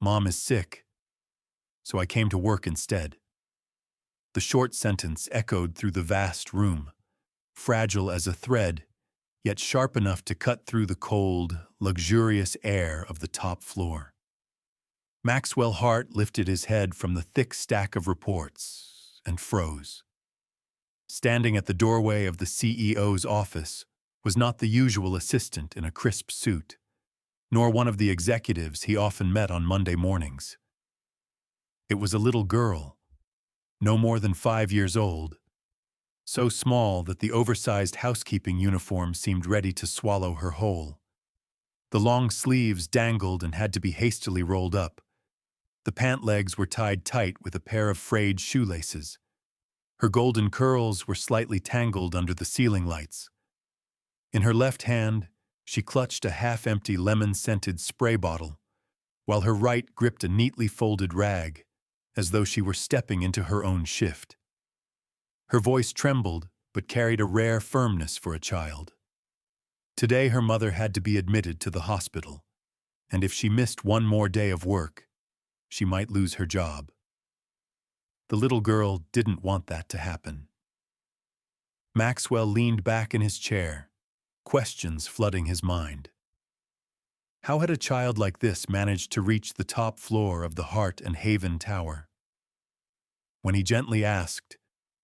Mom is sick, so I came to work instead." The short sentence echoed through the vast room, fragile as a thread, yet sharp enough to cut through the cold, luxurious air of the top floor. Maxwell Hart lifted his head from the thick stack of reports and froze. Standing at the doorway of the CEO's office was not the usual assistant in a crisp suit, nor one of the executives he often met on Monday mornings. It was a little girl, no more than 5 years old, so small that the oversized housekeeping uniform seemed ready to swallow her whole. The long sleeves dangled and had to be hastily rolled up. The pant legs were tied tight with a pair of frayed shoelaces. Her golden curls were slightly tangled under the ceiling lights. In her left hand, she clutched a half-empty lemon-scented spray bottle, while her right gripped a neatly folded rag, as though she were stepping into her own shift. Her voice trembled, but carried a rare firmness for a child. Today her mother had to be admitted to the hospital, and if she missed one more day of work, she might lose her job. The little girl didn't want that to happen. Maxwell leaned back in his chair, questions flooding his mind. How had a child like this managed to reach the top floor of the Hart and Haven Tower? When he gently asked,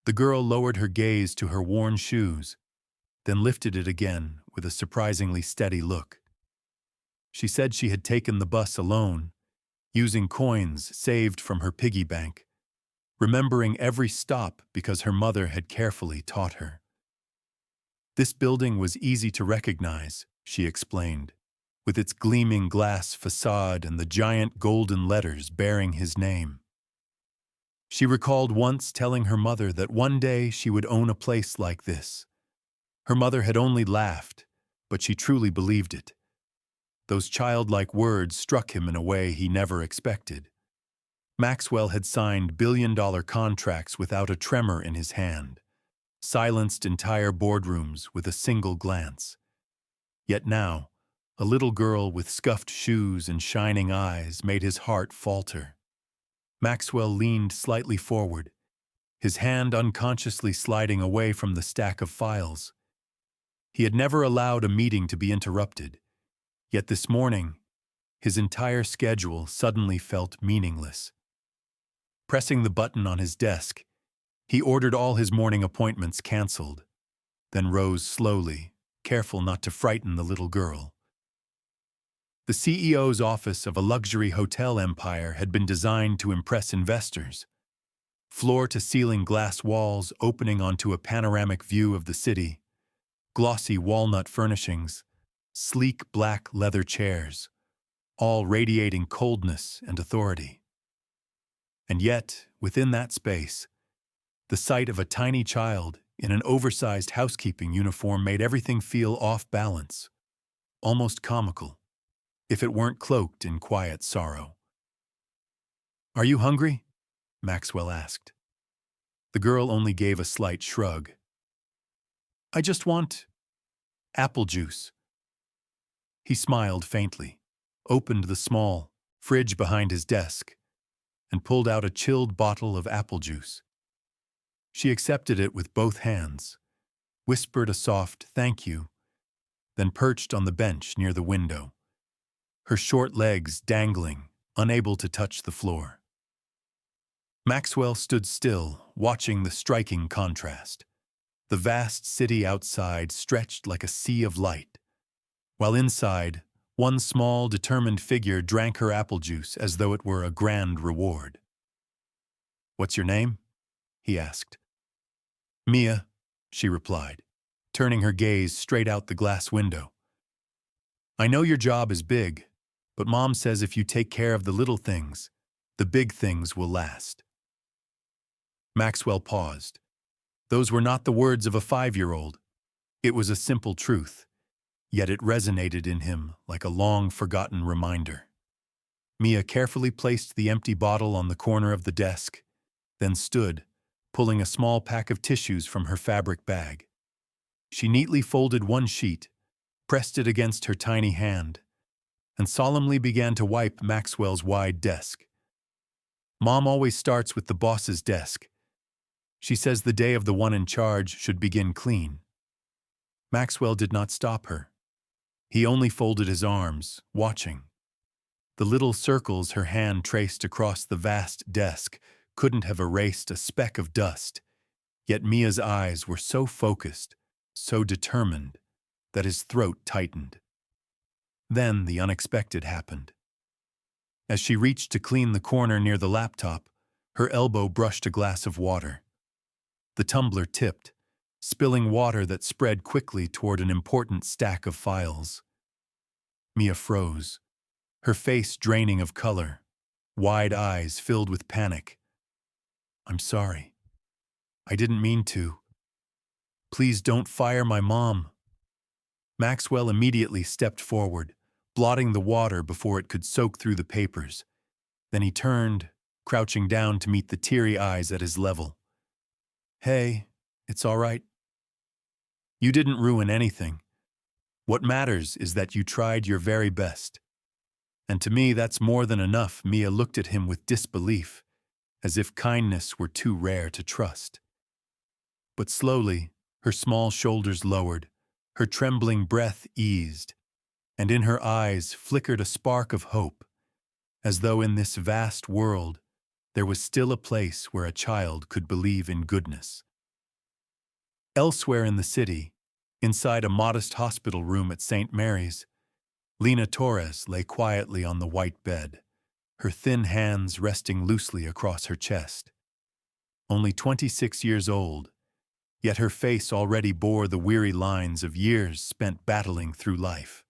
the girl lowered her gaze to her worn shoes, then lifted it again with a surprisingly steady look. She said she had taken the bus alone, using coins saved from her piggy bank, remembering every stop because her mother had carefully taught her. This building was easy to recognize, she explained, with its gleaming glass facade and the giant golden letters bearing his name. She recalled once telling her mother that one day she would own a place like this. Her mother had only laughed, but she truly believed it. Those childlike words struck him in a way he never expected. Maxwell had signed billion-dollar contracts without a tremor in his hand, silenced entire boardrooms with a single glance. Yet now, a little girl with scuffed shoes and shining eyes made his heart falter. Maxwell leaned slightly forward, his hand unconsciously sliding away from the stack of files. He had never allowed a meeting to be interrupted, yet this morning, his entire schedule suddenly felt meaningless. Pressing the button on his desk, he ordered all his morning appointments canceled, then rose slowly, careful not to frighten the little girl. The CEO's office of a luxury hotel empire had been designed to impress investors. Floor-to-ceiling glass walls opening onto a panoramic view of the city, glossy walnut furnishings, sleek black leather chairs, all radiating coldness and authority. And yet, within that space, the sight of a tiny child in an oversized housekeeping uniform made everything feel off balance, almost comical, if it weren't cloaked in quiet sorrow. "Are you hungry?" Maxwell asked. The girl only gave a slight shrug. "I just want apple juice." He smiled faintly, opened the small fridge behind his desk, and pulled out a chilled bottle of apple juice. She accepted it with both hands, whispered a soft "thank you," then perched on the bench near the window, her short legs dangling, unable to touch the floor. Maxwell stood still, watching the striking contrast. The vast city outside stretched like a sea of light, while inside, one small, determined figure drank her apple juice as though it were a grand reward. "What's your name?" he asked. "Mia," she replied, turning her gaze straight out the glass window. "I know your job is big, but Mom says if you take care of the little things, the big things will last." Maxwell paused. Those were not the words of a 5-year-old. It was a simple truth, yet it resonated in him like a long-forgotten reminder. Mia carefully placed the empty bottle on the corner of the desk, then stood, pulling a small pack of tissues from her fabric bag. She neatly folded one sheet, pressed it against her tiny hand, and solemnly began to wipe Maxwell's wide desk. Mom always starts with the boss's desk. She says the day of the one in charge should begin clean. Maxwell did not stop her. He only folded his arms, watching. The little circles her hand traced across the vast desk couldn't have erased a speck of dust, yet Mia's eyes were so focused, so determined, that his throat tightened. Then the unexpected happened. As she reached to clean the corner near the laptop, her elbow brushed a glass of water. The tumbler tipped, spilling water that spread quickly toward an important stack of files. Mia froze, her face draining of color, wide eyes filled with panic. "I'm sorry. I didn't mean to. Please don't fire my mom." Maxwell immediately stepped forward, blotting the water before it could soak through the papers. Then he turned, crouching down to meet the teary eyes at his level. "Hey, it's all right. You didn't ruin anything. What matters is that you tried your very best. And to me, that's more than enough." Mia looked at him with disbelief, as if kindness were too rare to trust. But slowly, her small shoulders lowered, her trembling breath eased, and in her eyes flickered a spark of hope, as though in this vast world there was still a place where a child could believe in goodness. Elsewhere in the city, inside a modest hospital room at St. Mary's, Lena Torres lay quietly on the white bed, her thin hands resting loosely across her chest. Only 26 years old, yet her face already bore the weary lines of years spent battling through life.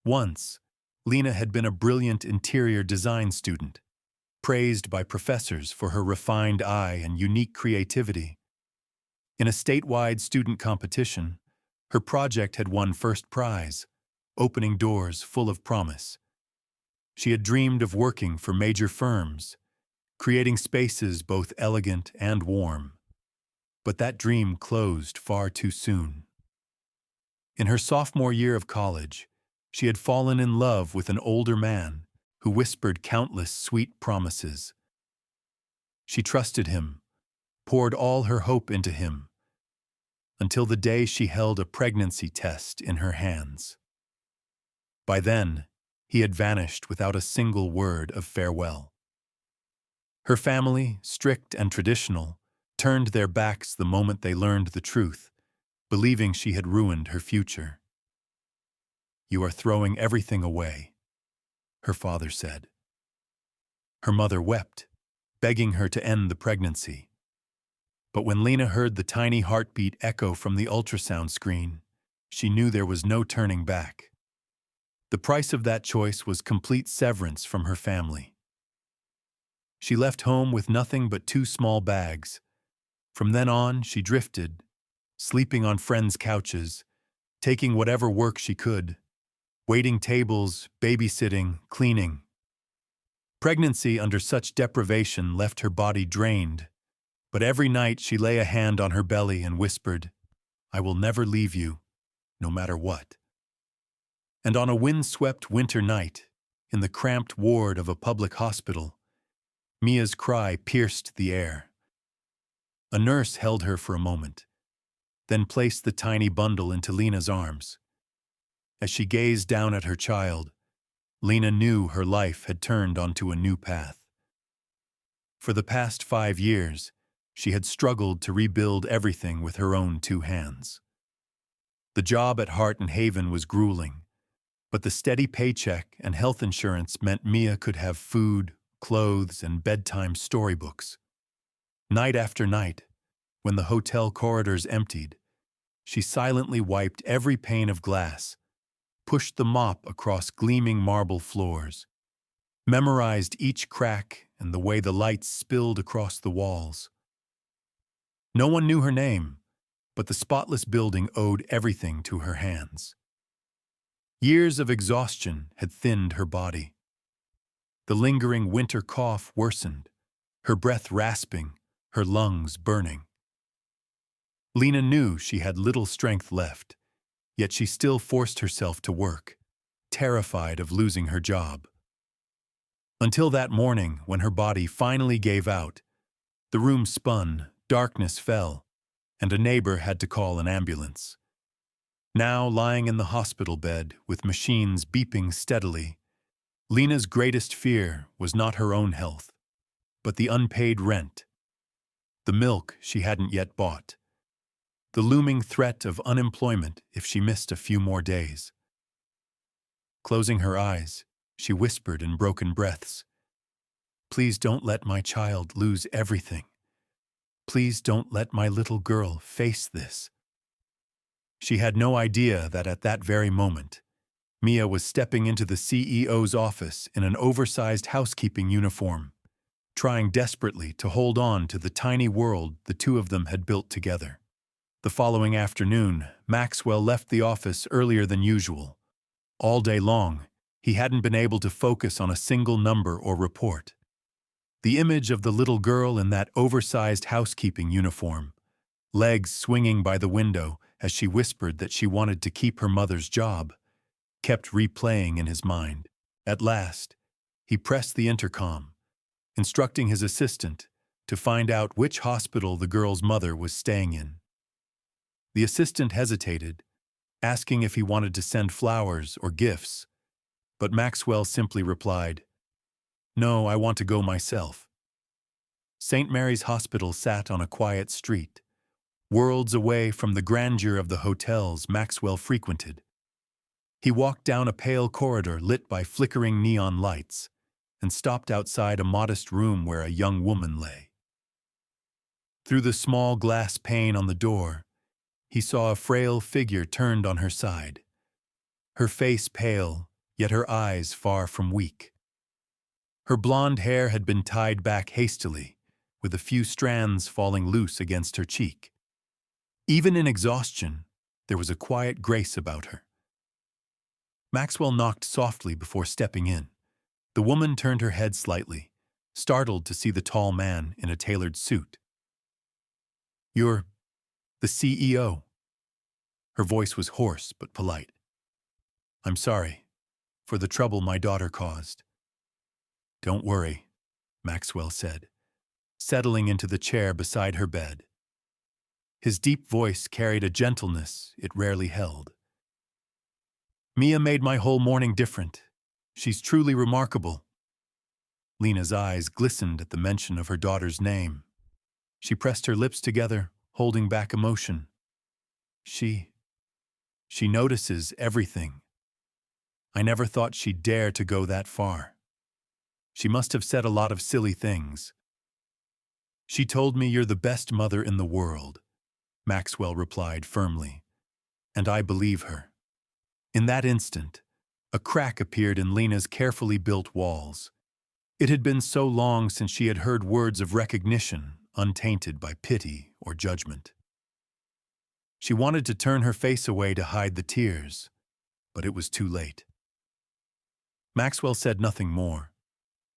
Once, Lena had been a brilliant interior design student, praised by professors for her refined eye and unique creativity. In a statewide student competition, her project had won first prize, opening doors full of promise. She had dreamed of working for major firms, creating spaces both elegant and warm. But that dream closed far too soon. In her sophomore year of college, she had fallen in love with an older man who whispered countless sweet promises. She trusted him, poured all her hope into him, until the day she held a pregnancy test in her hands. By then, he had vanished without a single word of farewell. Her family, strict and traditional, turned their backs the moment they learned the truth, believing she had ruined her future. "You are throwing everything away," her father said. Her mother wept, begging her to end the pregnancy. But when Lena heard the tiny heartbeat echo from the ultrasound screen, she knew there was no turning back. The price of that choice was complete severance from her family. She left home with nothing but 2 small bags. From then on, she drifted, sleeping on friends' couches, taking whatever work she could, waiting tables, babysitting, cleaning. Pregnancy under such deprivation left her body drained, but every night she lay a hand on her belly and whispered, "I will never leave you, no matter what." And on a wind-swept winter night, in the cramped ward of a public hospital, Mia's cry pierced the air. A nurse held her for a moment, then placed the tiny bundle into Lena's arms. As she gazed down at her child, Lena knew her life had turned onto a new path. For the past 5 years, she had struggled to rebuild everything with her own 2 hands. The job at Hart and Haven was grueling, but the steady paycheck and health insurance meant Mia could have food, clothes, and bedtime storybooks. Night after night, when the hotel corridors emptied, she silently wiped every pane of glass, pushed the mop across gleaming marble floors, memorized each crack and the way the lights spilled across the walls. No one knew her name, but the spotless building owed everything to her hands. Years of exhaustion had thinned her body. The lingering winter cough worsened, her breath rasping, her lungs burning. Lena knew she had little strength left, yet she still forced herself to work, terrified of losing her job. Until that morning, when her body finally gave out, the room spun, darkness fell, and a neighbor had to call an ambulance. Now, lying in the hospital bed with machines beeping steadily, Lena's greatest fear was not her own health, but the unpaid rent, the milk she hadn't yet bought, the looming threat of unemployment if she missed a few more days. Closing her eyes, she whispered in broken breaths, "Please don't let my child lose everything. Please don't let my little girl face this." She had no idea that at that very moment, Mia was stepping into the CEO's office in an oversized housekeeping uniform, trying desperately to hold on to the tiny world the two of them had built together. The following afternoon, Maxwell left the office earlier than usual. All day long, he hadn't been able to focus on a single number or report. The image of the little girl in that oversized housekeeping uniform, legs swinging by the window as she whispered that she wanted to keep her mother's job, kept replaying in his mind. At last, he pressed the intercom, instructing his assistant to find out which hospital the girl's mother was staying in. The assistant hesitated, asking if he wanted to send flowers or gifts, but Maxwell simply replied, "No, I want to go myself." St. Mary's Hospital sat on a quiet street, worlds away from the grandeur of the hotels Maxwell frequented. He walked down a pale corridor lit by flickering neon lights and stopped outside a modest room where a young woman lay. Through the small glass pane on the door, he saw a frail figure turned on her side, her face pale, yet her eyes far from weak. Her blonde hair had been tied back hastily, with a few strands falling loose against her cheek. Even in exhaustion, there was a quiet grace about her. Maxwell knocked softly before stepping in. The woman turned her head slightly, startled to see the tall man in a tailored suit. "You're the CEO." Her voice was hoarse but polite. "I'm sorry for the trouble my daughter caused." "Don't worry," Maxwell said, settling into the chair beside her bed. His deep voice carried a gentleness it rarely held. "Mia made my whole morning different. She's truly remarkable." Lena's eyes glistened at the mention of her daughter's name. She pressed her lips together, holding back emotion. She notices everything. I never thought she'd dare to go that far. She must have said a lot of silly things." "She told me you're the best mother in the world," Maxwell replied firmly, "and I believe her." In that instant, a crack appeared in Lena's carefully built walls. It had been so long since she had heard words of recognition untainted by pity or judgment. She wanted to turn her face away to hide the tears, but it was too late. Maxwell said nothing more,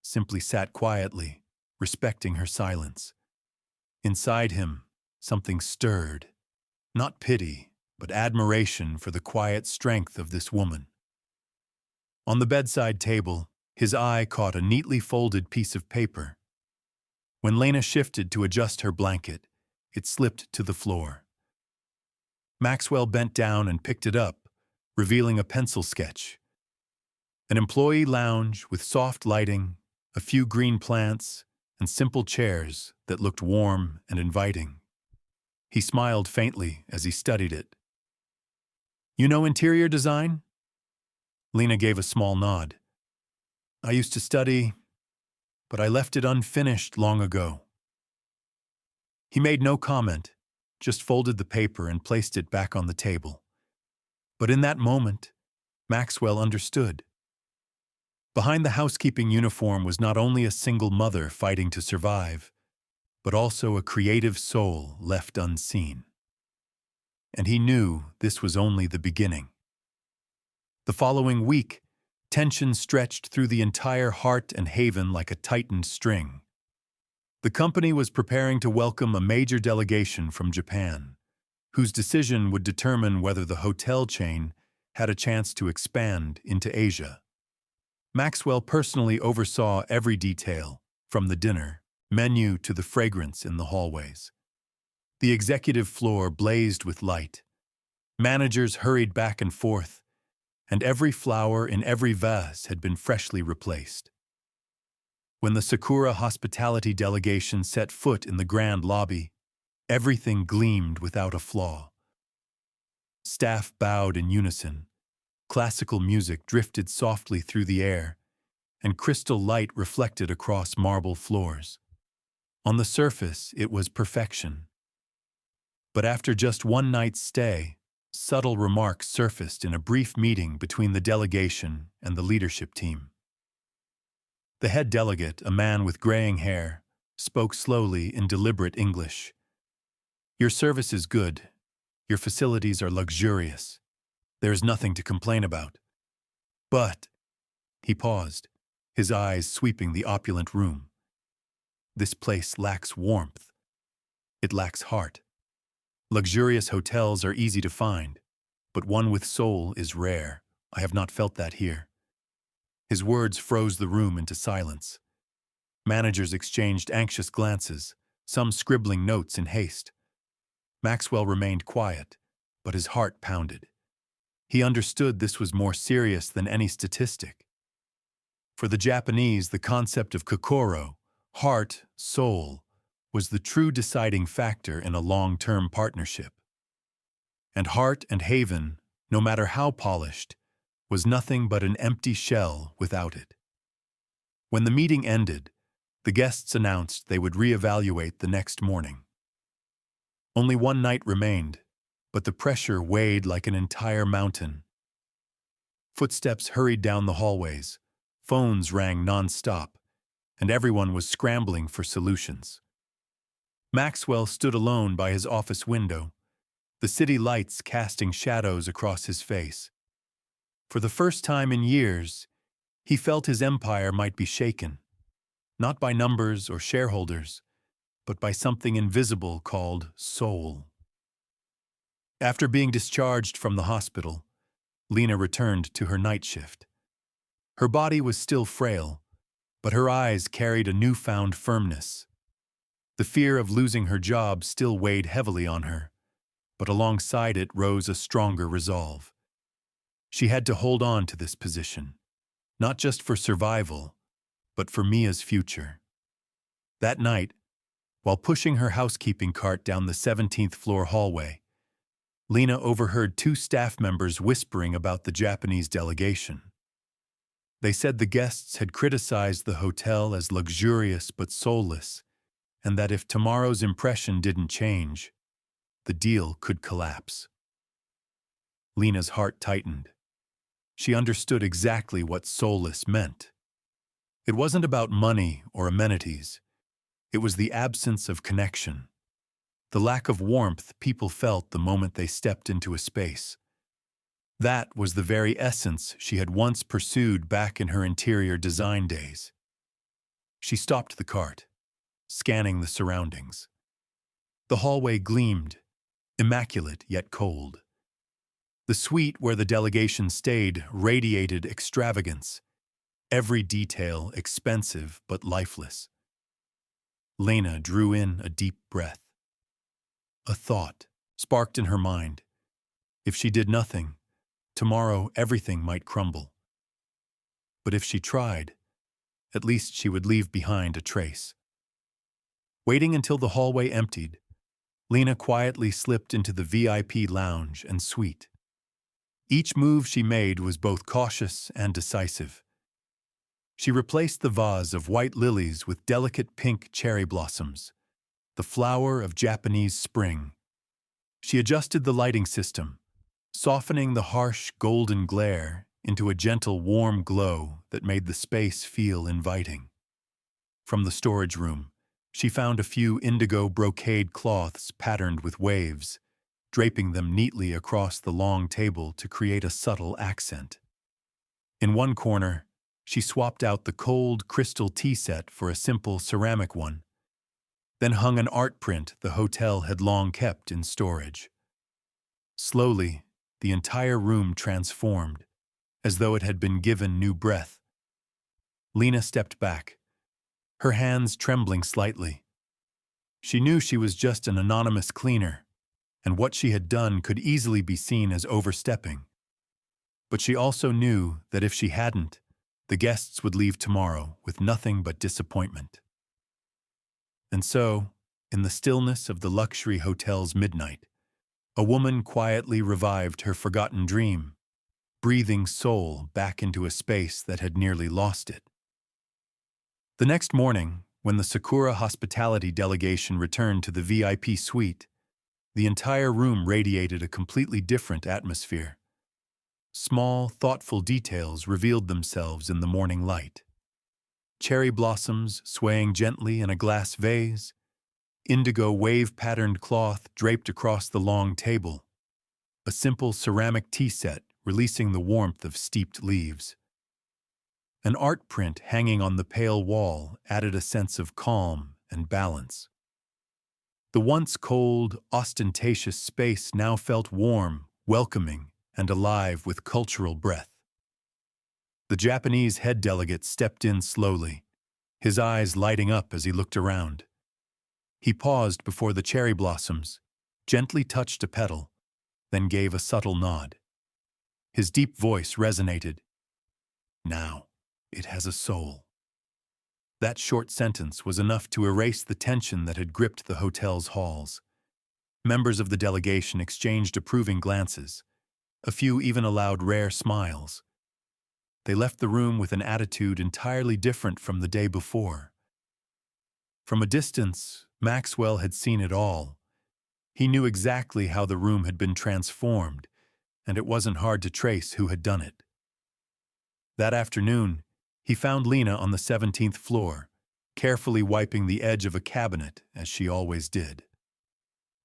simply sat quietly, respecting her silence. Inside him, something stirred, not pity, but admiration for the quiet strength of this woman. On the bedside table, his eye caught a neatly folded piece of paper. When Lena shifted to adjust her blanket, it slipped to the floor. Maxwell bent down and picked it up, revealing a pencil sketch. An employee lounge with soft lighting, a few green plants, and simple chairs that looked warm and inviting. He smiled faintly as he studied it. "You know interior design?" Lena gave a small nod. "I used to study, but I left it unfinished long ago." He made no comment, just folded the paper and placed it back on the table. But in that moment, Maxwell understood. Behind the housekeeping uniform was not only a single mother fighting to survive, but also a creative soul left unseen. And he knew this was only the beginning. The following week, tension stretched through the entire Hart and Haven like a tightened string. The company was preparing to welcome a major delegation from Japan, whose decision would determine whether the hotel chain had a chance to expand into Asia. Maxwell personally oversaw every detail, from the dinner menu to the fragrance in the hallways. The executive floor blazed with light. Managers hurried back and forth, and every flower in every vase had been freshly replaced. When the Sakura hospitality delegation set foot in the grand lobby, everything gleamed without a flaw. Staff bowed in unison. Classical music drifted softly through the air, and crystal light reflected across marble floors. On the surface, it was perfection. But after just one night's stay, subtle remarks surfaced in a brief meeting between the delegation and the leadership team. The head delegate, a man with graying hair, spoke slowly in deliberate English. "Your service is good. Your facilities are luxurious. There is nothing to complain about. But," he paused, his eyes sweeping the opulent room, "this place lacks warmth. It lacks heart. Luxurious hotels are easy to find, but one with soul is rare. I have not felt that here." His words froze the room into silence. Managers exchanged anxious glances, some scribbling notes in haste. Maxwell remained quiet, but his heart pounded. He understood this was more serious than any statistic. For the Japanese, the concept of kokoro, heart, soul, was the true deciding factor in a long-term partnership. And heart and haven, no matter how polished, was nothing but an empty shell without it. When the meeting ended, the guests announced they would reevaluate the next morning. Only one night remained, but the pressure weighed like an entire mountain. Footsteps hurried down the hallways, phones rang non-stop, and everyone was scrambling for solutions. Maxwell stood alone by his office window, the city lights casting shadows across his face. For the first time in years, he felt his empire might be shaken, not by numbers or shareholders, but by something invisible called soul. After being discharged from the hospital, Lena returned to her night shift. Her body was still frail, but her eyes carried a newfound firmness. The fear of losing her job still weighed heavily on her, but alongside it rose a stronger resolve. She had to hold on to this position, not just for survival, but for Mia's future. That night, while pushing her housekeeping cart down the 17th floor hallway, Lena overheard two staff members whispering about the Japanese delegation. They said the guests had criticized the hotel as luxurious but soulless, and that if tomorrow's impression didn't change, the deal could collapse. Lena's heart tightened. She understood exactly what soulless meant. It wasn't about money or amenities. It was the absence of connection, the lack of warmth people felt the moment they stepped into a space. That was the very essence she had once pursued back in her interior design days. She stopped the cart, scanning the surroundings. The hallway gleamed, immaculate yet cold. The suite where the delegation stayed radiated extravagance, every detail expensive but lifeless. Lena drew in a deep breath. A thought sparked in her mind. If she did nothing, tomorrow everything might crumble. But if she tried, at least she would leave behind a trace. Waiting until the hallway emptied, Lena quietly slipped into the VIP lounge and suite. Each move she made was both cautious and decisive. She replaced the vase of white lilies with delicate pink cherry blossoms, the flower of Japanese spring. She adjusted the lighting system, softening the harsh golden glare into a gentle warm glow that made the space feel inviting. From the storage room, she found a few indigo brocade cloths patterned with waves, draping them neatly across the long table to create a subtle accent. In one corner, she swapped out the cold crystal tea set for a simple ceramic one, then hung an art print the hotel had long kept in storage. Slowly, the entire room transformed, as though it had been given new breath. Lena stepped back, her hands trembling slightly. She knew she was just an anonymous cleaner, and what she had done could easily be seen as overstepping. But she also knew that if she hadn't, the guests would leave tomorrow with nothing but disappointment. And so, in the stillness of the luxury hotel's midnight, a woman quietly revived her forgotten dream, breathing soul back into a space that had nearly lost it. The next morning, when the Sakura hospitality delegation returned to the VIP suite, the entire room radiated a completely different atmosphere. Small, thoughtful details revealed themselves in the morning light. Cherry blossoms swaying gently in a glass vase, indigo wave-patterned cloth draped across the long table, a simple ceramic tea set releasing the warmth of steeped leaves. An art print hanging on the pale wall added a sense of calm and balance. The once cold, ostentatious space now felt warm, welcoming, and alive with cultural breath. The Japanese head delegate stepped in slowly, his eyes lighting up as he looked around. He paused before the cherry blossoms, gently touched a petal, then gave a subtle nod. His deep voice resonated. "Now, it has a soul." That short sentence was enough to erase the tension that had gripped the hotel's halls. Members of the delegation exchanged approving glances. A few even allowed rare smiles. They left the room with an attitude entirely different from the day before. From a distance, Maxwell had seen it all. He knew exactly how the room had been transformed, and it wasn't hard to trace who had done it. That afternoon, he found Lena on the 17th floor, carefully wiping the edge of a cabinet, as she always did.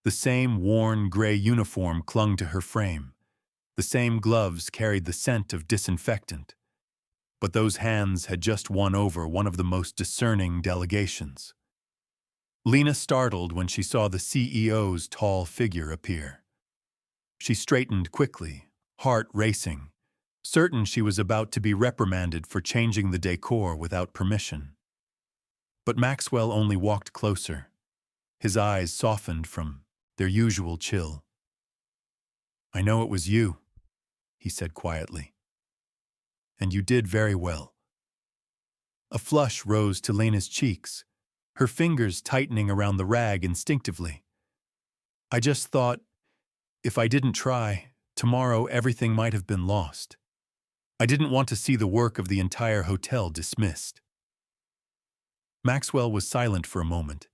The same worn gray uniform clung to her frame. The same gloves carried the scent of disinfectant. But those hands had just won over one of the most discerning delegations. Lena startled when she saw the CEO's tall figure appear. She straightened quickly, heart racing, certain she was about to be reprimanded for changing the decor without permission. But Maxwell only walked closer. His eyes softened from their usual chill. "I know it was you," he said quietly. "And you did very well." A flush rose to Lena's cheeks, her fingers tightening around the rag instinctively. "I just thought, if I didn't try, tomorrow everything might have been lost. I didn't want to see the work of the entire hotel dismissed." Maxwell was silent for a moment,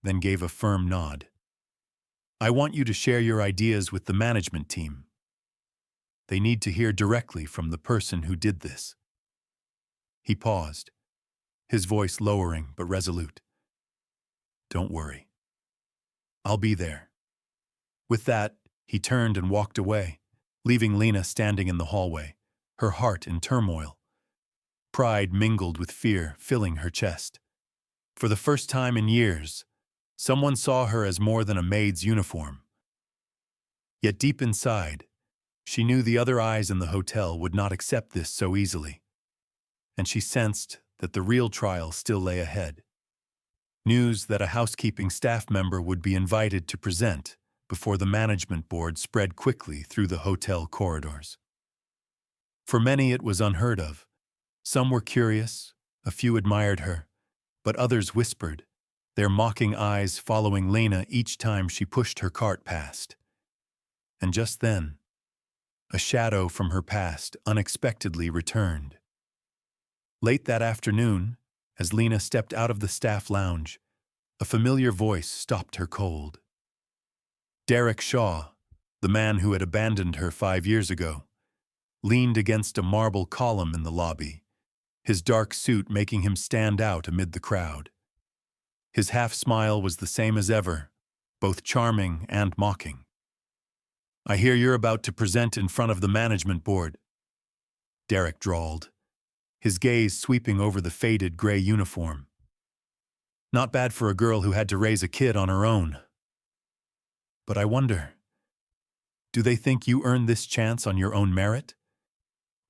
then gave a firm nod. "I want you to share your ideas with the management team. They need to hear directly from the person who did this." He paused, his voice lowering but resolute. "Don't worry. I'll be there." With that, he turned and walked away, leaving Lena standing in the hallway, her heart in turmoil. Pride mingled with fear, filling her chest. For the first time in years, someone saw her as more than a maid's uniform. Yet deep inside, she knew the other eyes in the hotel would not accept this so easily. And she sensed that the real trial still lay ahead. News that a housekeeping staff member would be invited to present before the management board spread quickly through the hotel corridors. For many it was unheard of. Some were curious, a few admired her, but others whispered, their mocking eyes following Lena each time she pushed her cart past. And just then, a shadow from her past unexpectedly returned. Late that afternoon, as Lena stepped out of the staff lounge, a familiar voice stopped her cold. Derek Shaw, the man who had abandoned her 5 years ago, leaned against a marble column in the lobby, his dark suit making him stand out amid the crowd. His half-smile was the same as ever, both charming and mocking. "I hear you're about to present in front of the management board," Derek drawled, his gaze sweeping over the faded gray uniform. "Not bad for a girl who had to raise a kid on her own. But I wonder, Do they think you earned this chance on your own merit?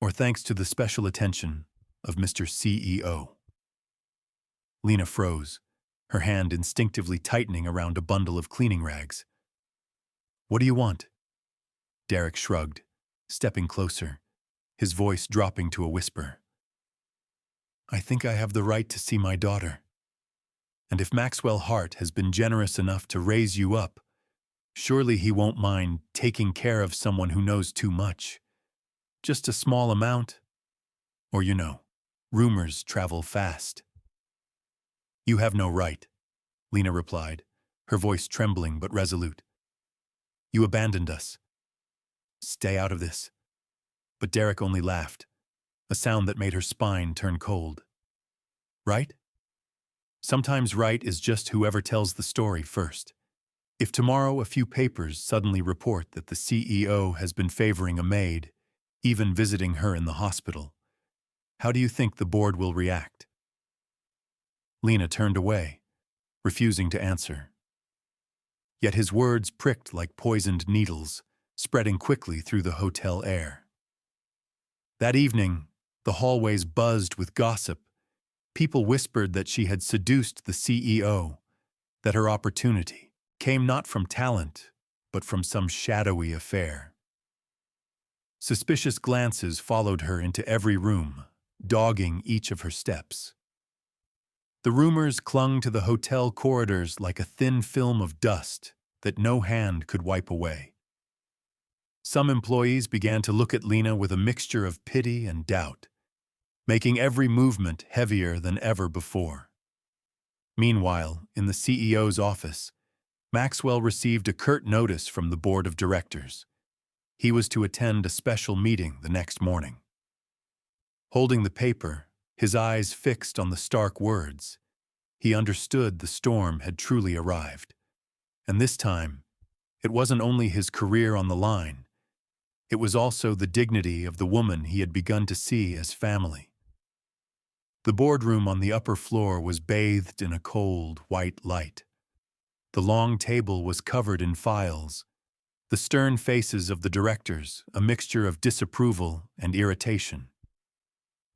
Or thanks to the special attention of Mr. CEO? Lena froze, her hand instinctively tightening around a bundle of cleaning rags. What do you want? Derek shrugged, stepping closer, his voice dropping to a whisper. I think I have the right to see my daughter. And if Maxwell Hart has been generous enough to raise you up, surely he won't mind taking care of someone who knows too much. Just a small amount. Or rumors travel fast. You have no right, Lena replied, her voice trembling but resolute. You abandoned us. Stay out of this. But Derek only laughed, a sound that made her spine turn cold. Right? Sometimes right is just whoever tells the story first. If tomorrow a few papers suddenly report that the CEO has been favoring a maid, even visiting her in the hospital, how do you think the board will react? Lena turned away, refusing to answer. Yet his words pricked like poisoned needles, spreading quickly through the hotel air. That evening, the hallways buzzed with gossip. People whispered that she had seduced the CEO, that her opportunity came not from talent, but from some shadowy affair. Suspicious glances followed her into every room, dogging each of her steps. The rumors clung to the hotel corridors like a thin film of dust that no hand could wipe away. Some employees began to look at Lena with a mixture of pity and doubt, making every movement heavier than ever before. Meanwhile, in the CEO's office, Maxwell received a curt notice from the board of directors. He was to attend a special meeting the next morning. Holding the paper, his eyes fixed on the stark words, he understood the storm had truly arrived. And this time, it wasn't only his career on the line, it was also the dignity of the woman he had begun to see as family. The boardroom on the upper floor was bathed in a cold, white light. The long table was covered in files, the stern faces of the directors a mixture of disapproval and irritation.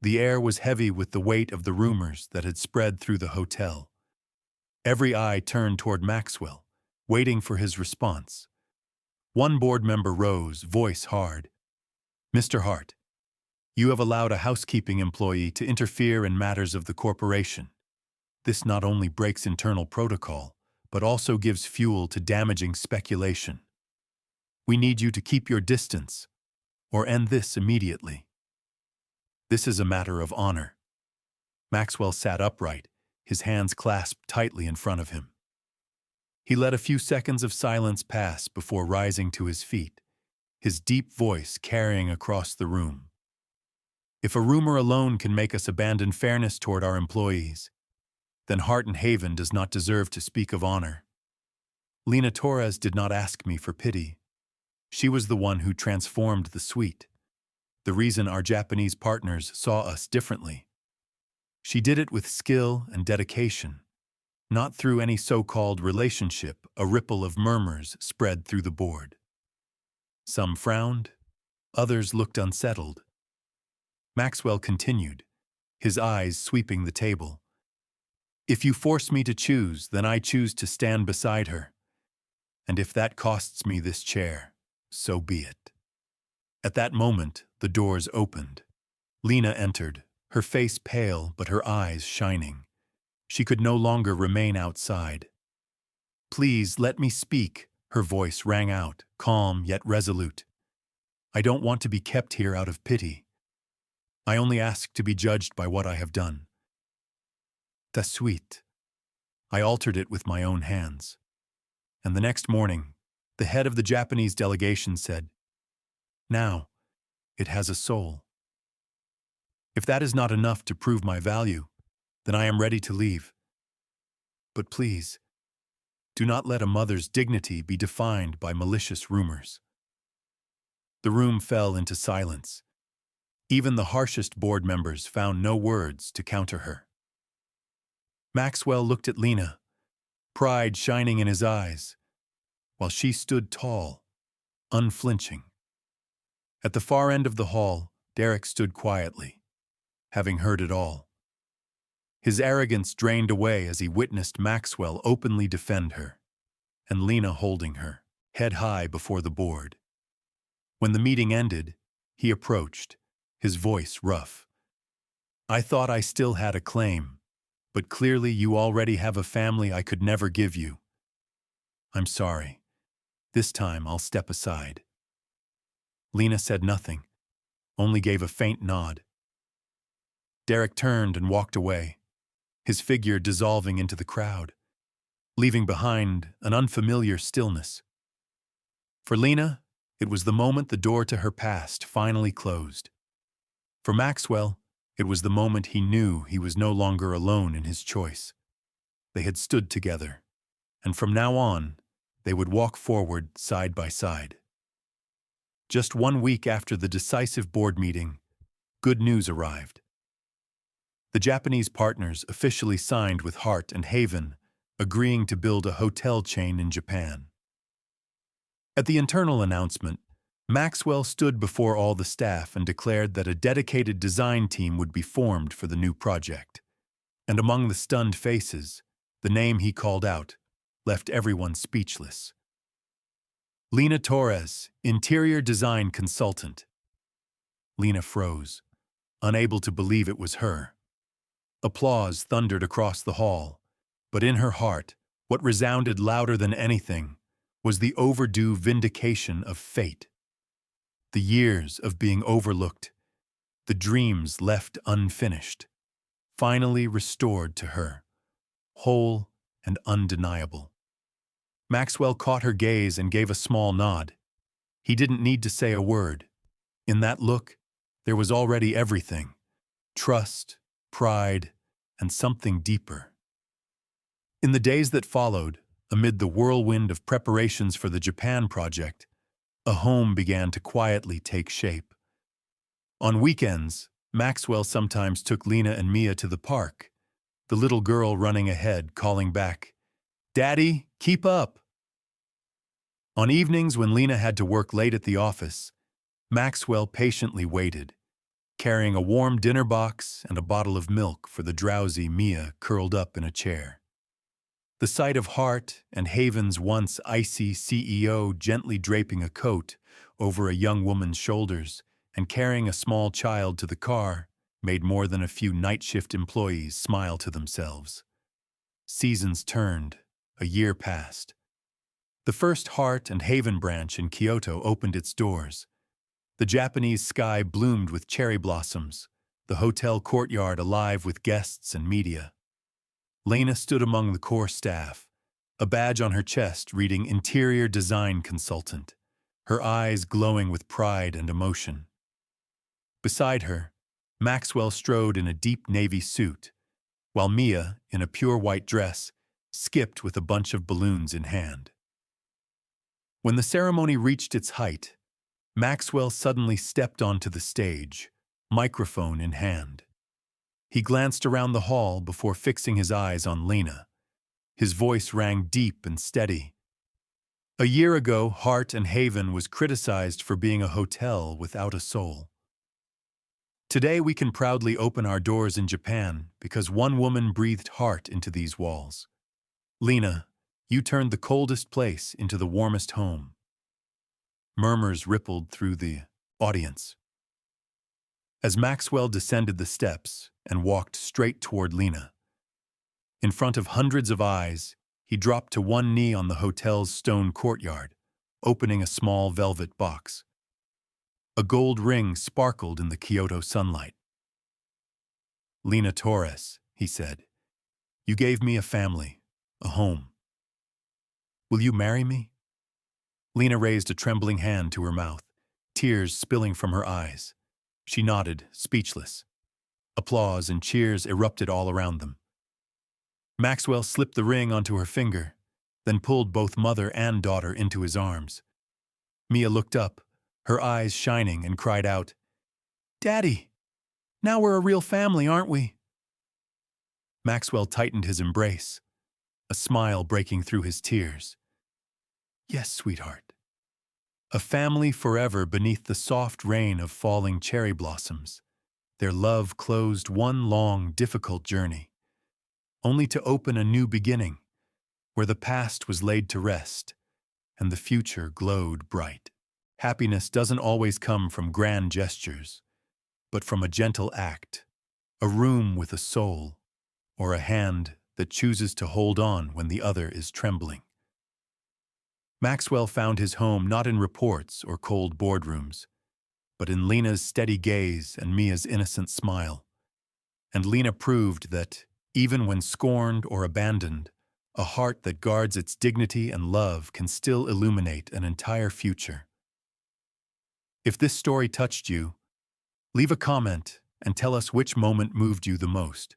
The air was heavy with the weight of the rumors that had spread through the hotel. Every eye turned toward Maxwell, waiting for his response. One board member rose, voice hard. Mr. Hart, you have allowed a housekeeping employee to interfere in matters of the corporation. This not only breaks internal protocol, but also gives fuel to damaging speculation. We need you to keep your distance, or end this immediately. This is a matter of honor. Maxwell sat upright, his hands clasped tightly in front of him. He let a few seconds of silence pass before rising to his feet, his deep voice carrying across the room. If a rumor alone can make us abandon fairness toward our employees, then Hart and Haven does not deserve to speak of honor. Lena Torres did not ask me for pity. She was the one who transformed the suite, the reason our Japanese partners saw us differently. She did it with skill and dedication, not through any so-called relationship. A ripple of murmurs spread through the board. Some frowned, others looked unsettled. Maxwell continued, his eyes sweeping the table. If you force me to choose, then I choose to stand beside her. And if that costs me this chair, so be it. At that moment, the doors opened. Lena entered, her face pale but her eyes shining. She could no longer remain outside. Please let me speak, her voice rang out, calm yet resolute. I don't want to be kept here out of pity. I only ask to be judged by what I have done. Ta suite. I altered it with my own hands. And the next morning, the head of the Japanese delegation said, now, it has a soul. If that is not enough to prove my value, then I am ready to leave. But please, do not let a mother's dignity be defined by malicious rumors. The room fell into silence. Even the harshest board members found no words to counter her. Maxwell looked at Lena, pride shining in his eyes, while she stood tall, unflinching. At the far end of the hall, Derek stood quietly, having heard it all. His arrogance drained away as he witnessed Maxwell openly defend her, and Lena holding her, head high before the board. When the meeting ended, he approached, his voice rough. "I thought I still had a claim, but clearly you already have a family I could never give you. I'm sorry. This time I'll step aside." Lena said nothing, only gave a faint nod. Derek turned and walked away, his figure dissolving into the crowd, leaving behind an unfamiliar stillness. For Lena, it was the moment the door to her past finally closed. For Maxwell, it was the moment he knew he was no longer alone in his choice. They had stood together, and from now on, they would walk forward side by side. Just 1 week after the decisive board meeting, good news arrived. The Japanese partners officially signed with Hart and Haven, agreeing to build a hotel chain in Japan. At the internal announcement, Maxwell stood before all the staff and declared that a dedicated design team would be formed for the new project. And among the stunned faces, the name he called out left everyone speechless. Lena Torres, interior design consultant. Lena froze, unable to believe it was her. Applause thundered across the hall, but in her heart, what resounded louder than anything was the overdue vindication of fate. The years of being overlooked, the dreams left unfinished, finally restored to her, whole and undeniable. Maxwell caught her gaze and gave a small nod. He didn't need to say a word. In that look, there was already everything: trust, pride, and something deeper. In the days that followed, amid the whirlwind of preparations for the Japan project, a home began to quietly take shape. On weekends, Maxwell sometimes took Lena and Mia to the park, the little girl running ahead, calling back, "Daddy, keep up!" On evenings when Lena had to work late at the office, Maxwell patiently waited, carrying a warm dinner box and a bottle of milk for the drowsy Mia curled up in a chair. The sight of Hart and Haven's once icy CEO gently draping a coat over a young woman's shoulders and carrying a small child to the car made more than a few night shift employees smile to themselves. Seasons turned, a year passed. The first Hart and Haven branch in Kyoto opened its doors. The Japanese sky bloomed with cherry blossoms, the hotel courtyard alive with guests and media. Lena stood among the core staff, a badge on her chest reading Interior Design Consultant, her eyes glowing with pride and emotion. Beside her, Maxwell strode in a deep navy suit, while Mia, in a pure white dress, skipped with a bunch of balloons in hand. When the ceremony reached its height, Maxwell suddenly stepped onto the stage, microphone in hand. He glanced around the hall before fixing his eyes on Lena. His voice rang deep and steady. A year ago, Hart and Haven was criticized for being a hotel without a soul. Today we can proudly open our doors in Japan because one woman breathed heart into these walls. Lena, you turned the coldest place into the warmest home. Murmurs rippled through the audience. As Maxwell descended the steps and walked straight toward Lena, in front of hundreds of eyes, he dropped to one knee on the hotel's stone courtyard, opening a small velvet box. A gold ring sparkled in the Kyoto sunlight. "Lena Torres," he said, "you gave me a family, a home. Will you marry me?" Lena raised a trembling hand to her mouth, tears spilling from her eyes. She nodded, speechless. Applause and cheers erupted all around them. Maxwell slipped the ring onto her finger, then pulled both mother and daughter into his arms. Mia looked up, her eyes shining, and cried out, "Daddy, now we're a real family, aren't we?" Maxwell tightened his embrace, a smile breaking through his tears. "Yes, sweetheart. A family forever beneath the soft rain of falling cherry blossoms. Their love closed one long, difficult journey, only to open a new beginning, where the past was laid to rest and the future glowed bright. Happiness doesn't always come from grand gestures, but from a gentle act, a room with a soul, or a hand that chooses to hold on when the other is trembling. Maxwell found his home not in reports or cold boardrooms, but in Lena's steady gaze and Mia's innocent smile. And Lena proved that, even when scorned or abandoned, a heart that guards its dignity and love can still illuminate an entire future. If this story touched you, leave a comment and tell us which moment moved you the most.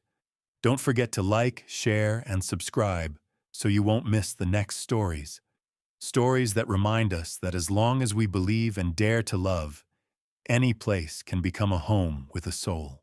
Don't forget to like, share, and subscribe so you won't miss the next stories. Stories that remind us that as long as we believe and dare to love, any place can become a home with a soul.